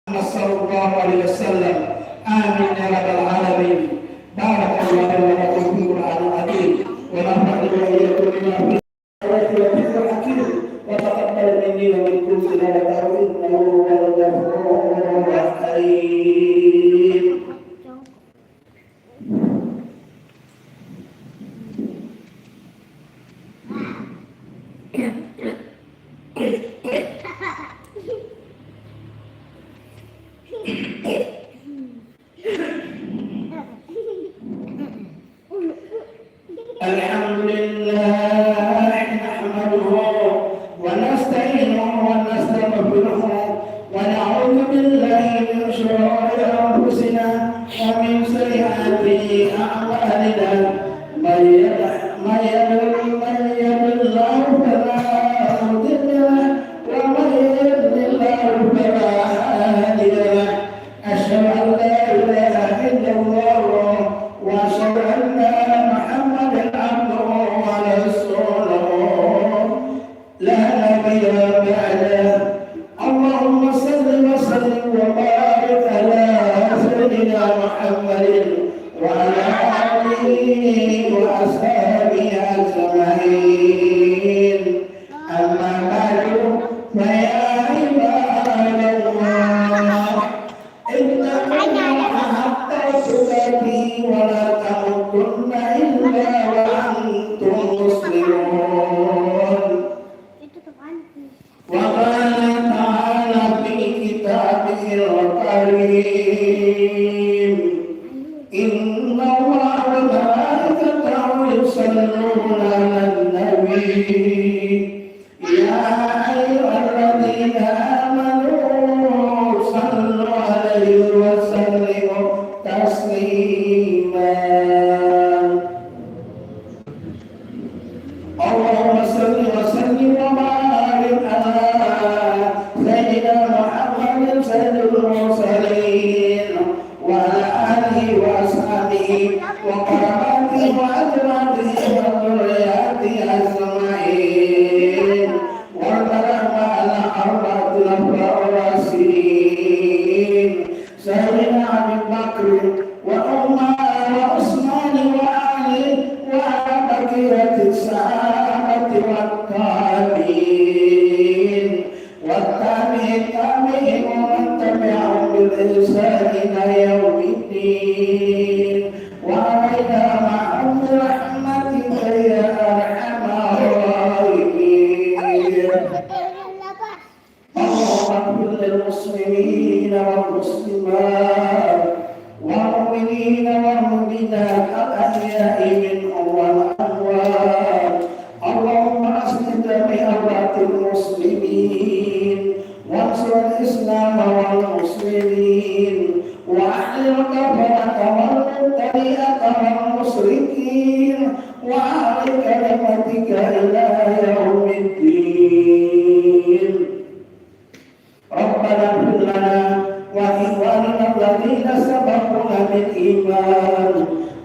صلى الله عليه وسلم. آمين يا رب العالمين. بارك الله لنا في القرآن العظيم ونفعني وإياكم بما فيه وذكر الحكيم وتقبل مني ومنكم تلاوته إنه هو الغفور الرحيم. الحمد لله نحمده ونستعينه ونستغفره ونعوذ بالله من شرور انفسنا ومن سيئات اعمالنا من يضلل الله فلا مضل له ومن يضلل فلا هادي له. اشهد ان لا اله الا الله واشهد ان محمدا عبده ورسوله لا نبي بعده. اللهم صل وسلم وبارك على سيدنا محمد وعلى اله واصحابه اجمعين. اما بعد فيا عباد الله اتقوا حق تقاته ولا تموتن الا وانتم مسلمون. وقال تعالى في كتابه الكريم إن الله وملائكته يصلون على النبي يا أيها الذين آمنوا صلوا عليه وسلموا تسليما. اللهم صل وسلم وبارك على سيدنا محمد سيد المرسلين وعلى آله وأصحابه وقرابته وأزواجه وذرياته أجمعين. وبارك على أربعة الخلفاء الراشدين سيدنا أبي بكر وعمر وعثمان وعلي وعلى بقية الصحابة والتابعين والتابعين ومن تبعهم بالإحسان إلى يوم الدين. وعلينا معهم برحمتك يا أرحم الراحمين. اللهم اغفر للمسلمين والمسلمات والمؤمنين والمؤمنات الأحياء منهم والأموات. اللهم أصلح جميع أوقات المسلمين وانصر الإسلام والمسلمين وأحل الكفرة والمبتدئة والمشركين وأعل كلمتك إلى يوم الدين. ربنا اغفر لنا وإخواننا الذين سبقونا بالإيمان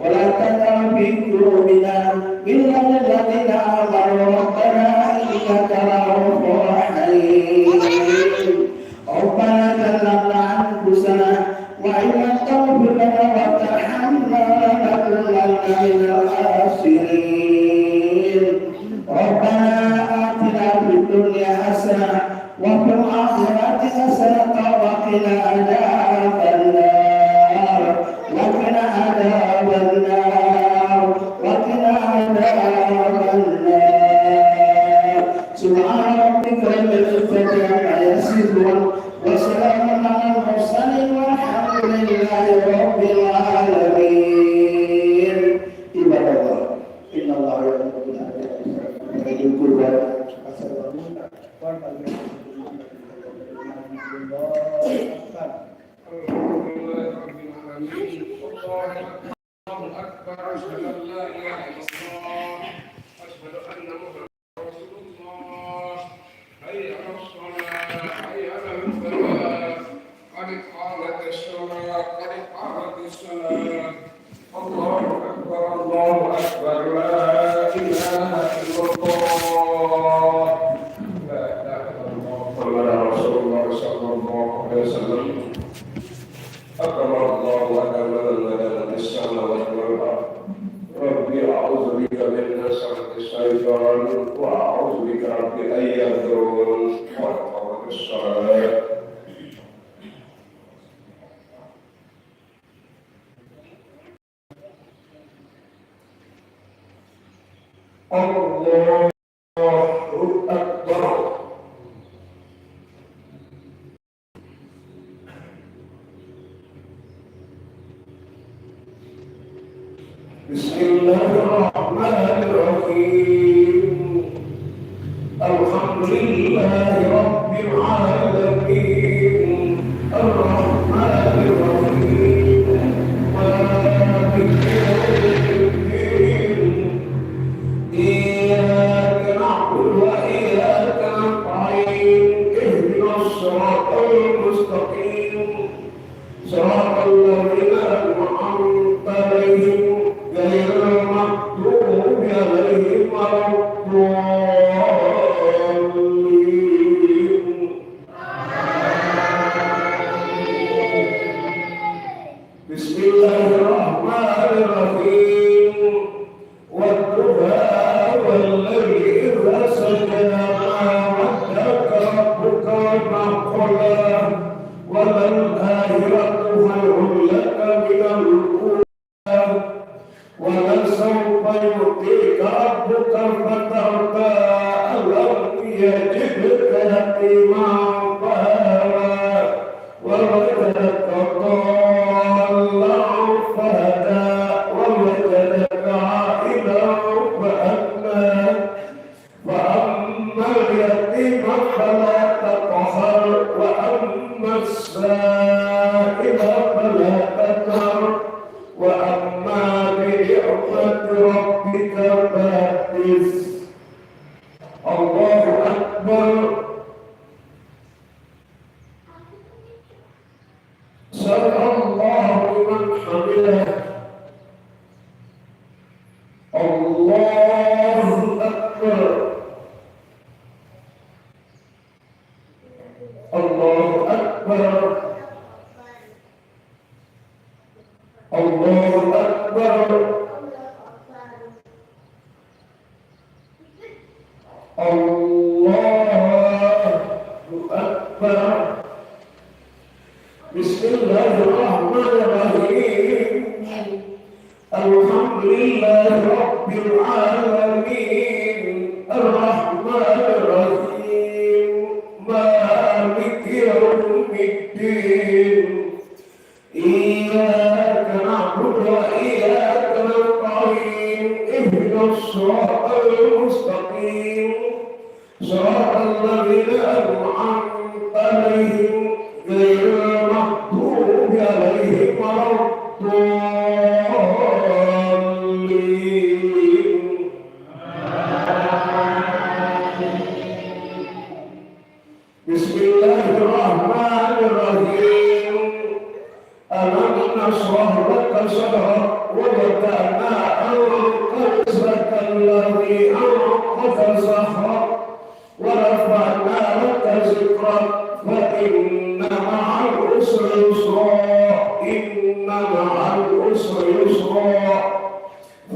ولا تجعل في قلوبنا غلا للذين آمنوا ربنا إنك رؤوف رحيم. ربنا ظلمنا أنفسنا وإن لم تغفر لنا وترحمنا لنكونن من الخاسرين. ربنا آتنا في الدنيا حسنة وفي الآخرة حسنة وقنا عذاب النار وقنا عذاب النار وقنا عذاب النار. سبحان ربك رب العزة عما يصفون وسلام على المرسلين والحمد لله رب العالمين. عباد الله إن الله يأمر بالعدل والإحسان وإيتاء ذي القربى الله أكبر. أشهد أن لا إله إلا الله أشهد أن محمدا رسول الله. حي على الصلاة حي على الفلاح قد قامت الصلاة قد قامت الصلاة. الله أكبر الله أكبر لا إله إلا الله. لا إله إلا الله. صلى الله عليه وسلم. وسلم أكرم الله أكرمنا المدى السماوات والأرض. ربي أعوذ بك من نسخة الشيطان وأعوذ بك ربي أن يحضرون. وأقام الصلاة. الله أكبر. بسم الله الرحمن الرحيم. الحمد لله رب العالمين الرحمن الرحيم مالك يوم الدين إياك نعبد وإياك نستعين اهدنا الصراط المستقيم صراط الذين أنعمت عليهم غير المغضوب عليهم ولا الضالين. بسم الله الرحمن الرحيم. والضحى والليل إذا سجى ما ودعك ربك وما قلى وللآخرة خير لك من الأولى ولسوف يعطيك ربك فترضى ألم يجدك يتيما فآوى ووجدك ضالا فهدى ووجدك عائلا فأغنى فأما اليتيم فلا تقهر وأما السائل فلا تنهر وأما بنعمة ربك فحدث. الله أكبر. سمع الله لمن حمده. الله أكبر. الله أكبر. الله أكبر. الله أكبر. بسم الله الرحمن الرحيم. الحمد لله رب العالمين الرحمن الرحيم مالك يوم الدين إياك نعبد وإياك نستعين اهدنا الصراط المستقيم صراط الذين أنعمت عليهم غير المغضوب عليهم ولا الضالين. بسم الله الرحمن الرحيم. ألم نشرح لك صدرك ووضعنا عنك وزرك الذي أنقض ظهرك ورفعنا لك ذكرك فإن مع العسر يسرا إن مع العسر يسرا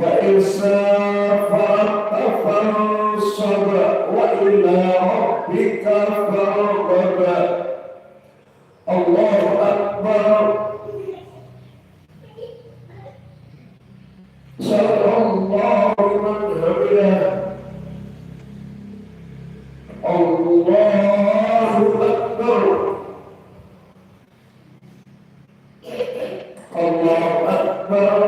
فإن سافرت فانصب وإلى ربك فارغب. الله أكبر. سمع الله لمن حمده. الله أكبر. الله أكبر.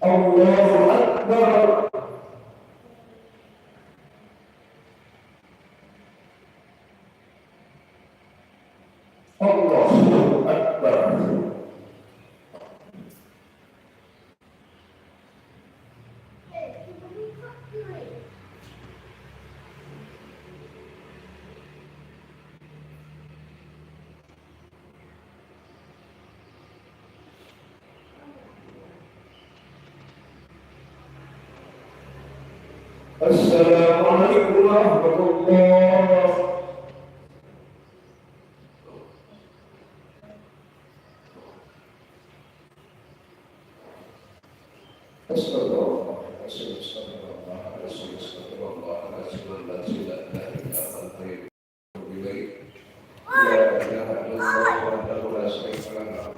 الله أكبر. الله أكبر. السلام عليكم ورحمة الله. أستغفر الله أستغفر الله أستغفر الله أشهد أن لا إله إلا أنت أتوب إليك لا إله إلا الله وحده لا شريك له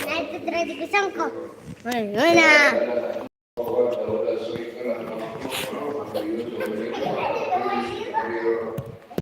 Nah, itu terjadi kesangkau. Mana? وحده لا شريك له له الملك وله الحمد